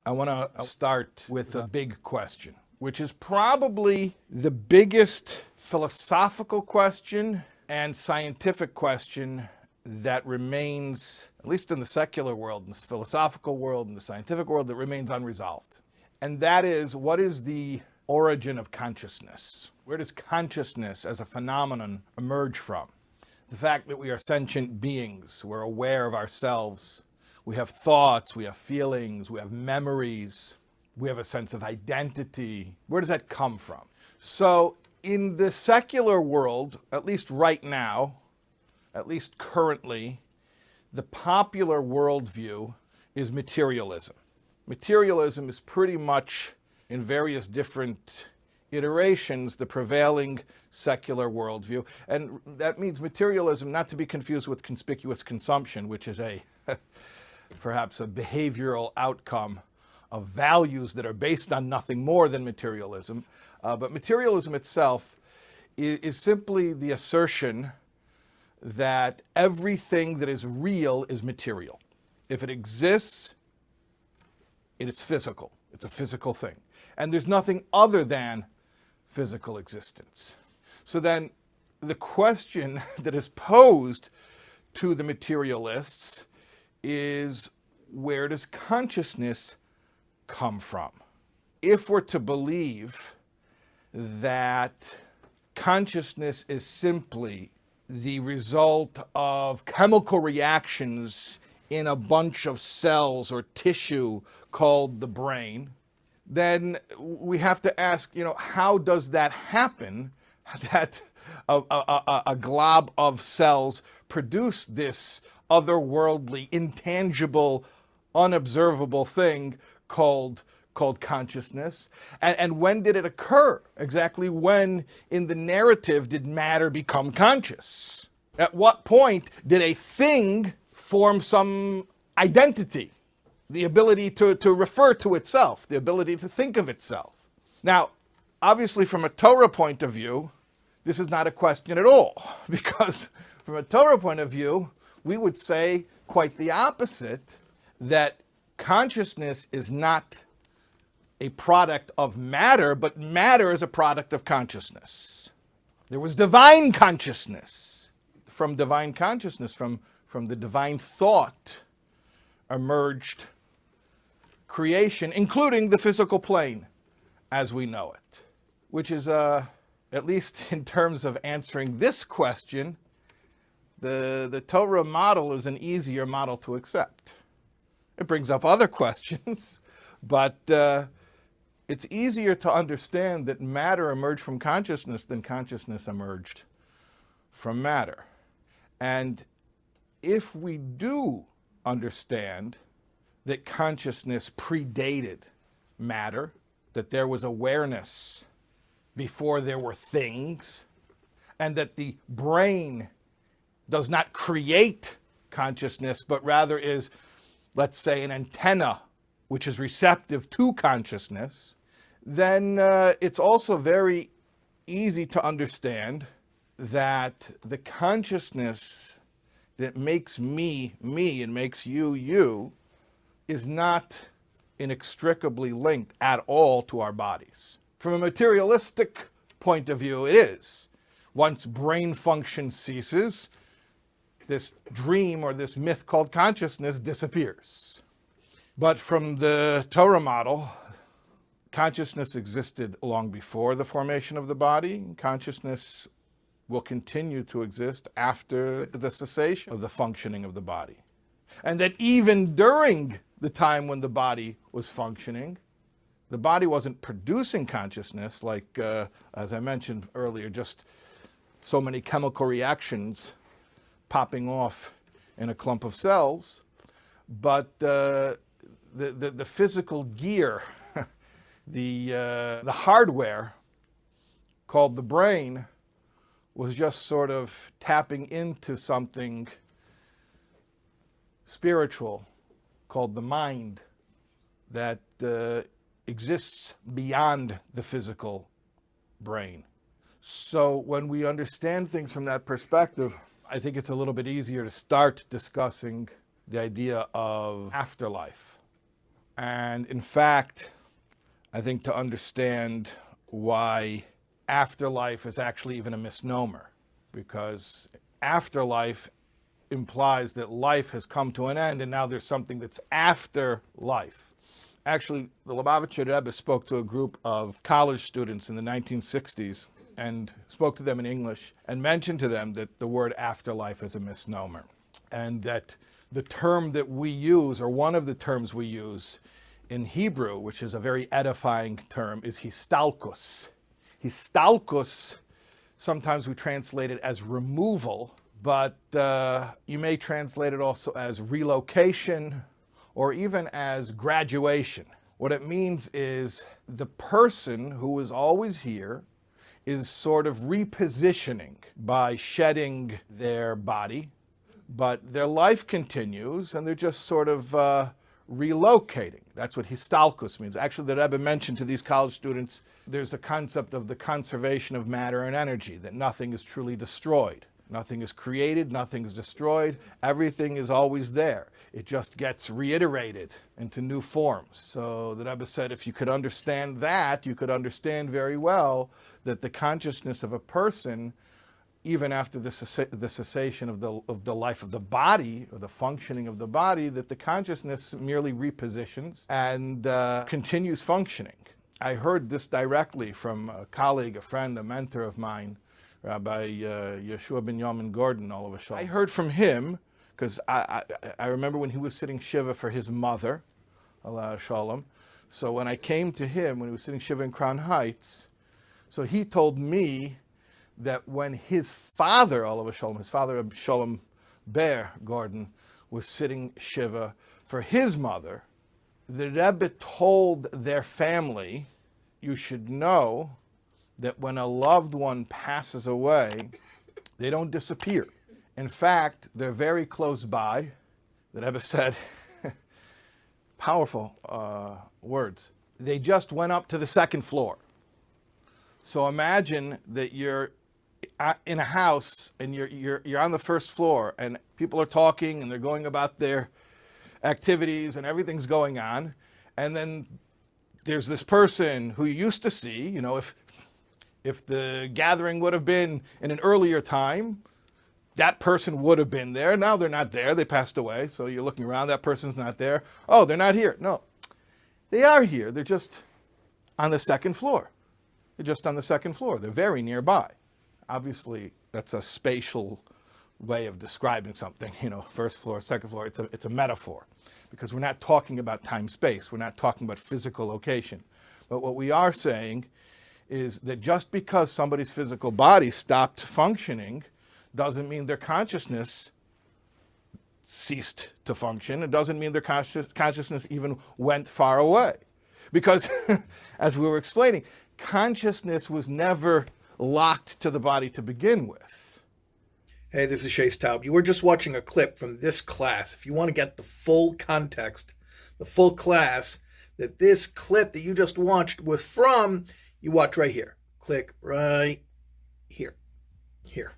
I want to start with a big question, which is probably the biggest philosophical question and scientific question that remains, at least in the secular world, in the philosophical world, in the scientific world, that remains unresolved. And that is, what is the origin of consciousness? Where does consciousness as a phenomenon emerge from? The fact that we are sentient beings, we're aware of ourselves, we have thoughts, we have feelings, we have memories, we have a sense of identity. Where does that come from? So in the secular world, at least right now, at least currently, the popular worldview is materialism. Materialism is pretty much, in various different iterations, the prevailing secular worldview. And that means materialism, not to be confused with conspicuous consumption, which is perhaps a behavioral outcome of values that are based on nothing more than materialism. But materialism itself is simply the assertion that everything that is real is material. If it exists, it is physical. It's a physical thing. And there's nothing other than physical existence. So then the question that is posed to the materialists is, where does consciousness come from? If we're to believe that consciousness is simply the result of chemical reactions in a bunch of cells or tissue called the brain, then we have to ask, how does that happen, that a glob of cells produce this otherworldly, intangible, unobservable thing called consciousness? And when did it occur? Exactly when in the narrative did matter become conscious? At what point did a thing form some identity? The ability to refer to itself, the ability to think of itself. Now, obviously from a Torah point of view, this is not a question at all, because from a Torah point of view, we would say quite the opposite, that consciousness is not a product of matter, but matter is a product of consciousness. There was divine consciousness. From divine consciousness, from the divine thought, emerged creation, including the physical plane as we know it, which is, at least in terms of answering this question, the Torah model is an easier model to accept. It brings up other questions, but it's easier to understand that matter emerged from consciousness than consciousness emerged from matter. And if we do understand that consciousness predated matter, that there was awareness before there were things, and that the brain does not create consciousness, but rather is, let's say, an antenna which is receptive to consciousness, then it's also very easy to understand that the consciousness that makes me, me, and makes you, you, is not inextricably linked at all to our bodies. From a materialistic point of view, it is. Once brain function ceases, this dream or this myth called consciousness disappears. But from the Torah model, consciousness existed long before the formation of the body. Consciousness will continue to exist after the cessation of the functioning of the body. And that even during the time when the body was functioning, the body wasn't producing consciousness, like, as I mentioned earlier, just so many chemical reactions popping off in a clump of cells, but the physical gear, the hardware called the brain, was just sort of tapping into something spiritual called the mind that exists beyond the physical brain. So when we understand things from that perspective, I think it's a little bit easier to start discussing the idea of afterlife, And in fact, I think to understand why afterlife is actually even a misnomer, because afterlife implies that life has come to an end and now there's something that's after life. Actually, the Lubavitcher Rebbe spoke to a group of college students in the 1960s and spoke to them in English and mentioned to them that the word afterlife is a misnomer, and that the term that we use, or one of the terms we use in Hebrew, which is a very edifying term, is histalkus. Histalkus, sometimes we translate it as removal, but you may translate it also as relocation or even as graduation. What it means is the person who is always here is sort of repositioning by shedding their body, but their life continues and they're just sort of relocating. That's what histalkus means. Actually, the Rebbe mentioned to these college students, there's a concept of the conservation of matter and energy, that nothing is truly destroyed. Nothing is created, nothing is destroyed, everything is always there. It just gets reiterated into new forms. So the Rebbe said if you could understand that, you could understand very well that the consciousness of a person, even after the cessation of the life of the body, or the functioning of the body, that the consciousness merely repositions and continues functioning. I heard this directly from a colleague, a friend, a mentor of mine, Rabbi Yeshua ben Yamin Gordon, all of a sudden. I heard from him, because I remember when he was sitting Shiva for his mother, Allah Shalom. So when I came to him, when he was sitting Shiva in Crown Heights, so he told me that when his father, Allah Shalom, his father Shalom Ber Gordon, was sitting Shiva for his mother, the Rebbe told their family, you should know that when a loved one passes away, they don't disappear. In fact, they're very close by. The Rebbe said, powerful words, they just went up to the second floor. So imagine that you're in a house and you're on the first floor and people are talking and they're going about their activities and everything's going on. And then there's this person who you used to see, you know, if the gathering would have been in an earlier time, that person would have been there. Now they're not there. They passed away. So you're looking around. That person's not there. Oh, they're not here. No, they are here. They're just on the second floor. They're just on the second floor. They're very nearby. Obviously, that's a spatial way of describing something. You know, first floor, second floor. It's a metaphor, because we're not talking about time-space. We're not talking about physical location. But what we are saying is that just because somebody's physical body stopped functioning doesn't mean their consciousness ceased to function. It doesn't mean their consciousness even went far away. Because, as we were explaining, consciousness was never locked to the body to begin with. Hey, this is Shais Taub. You were just watching a clip from this class. If you want to get the full context, the full class that this clip that you just watched was from, you watch right here. Click right here. Here.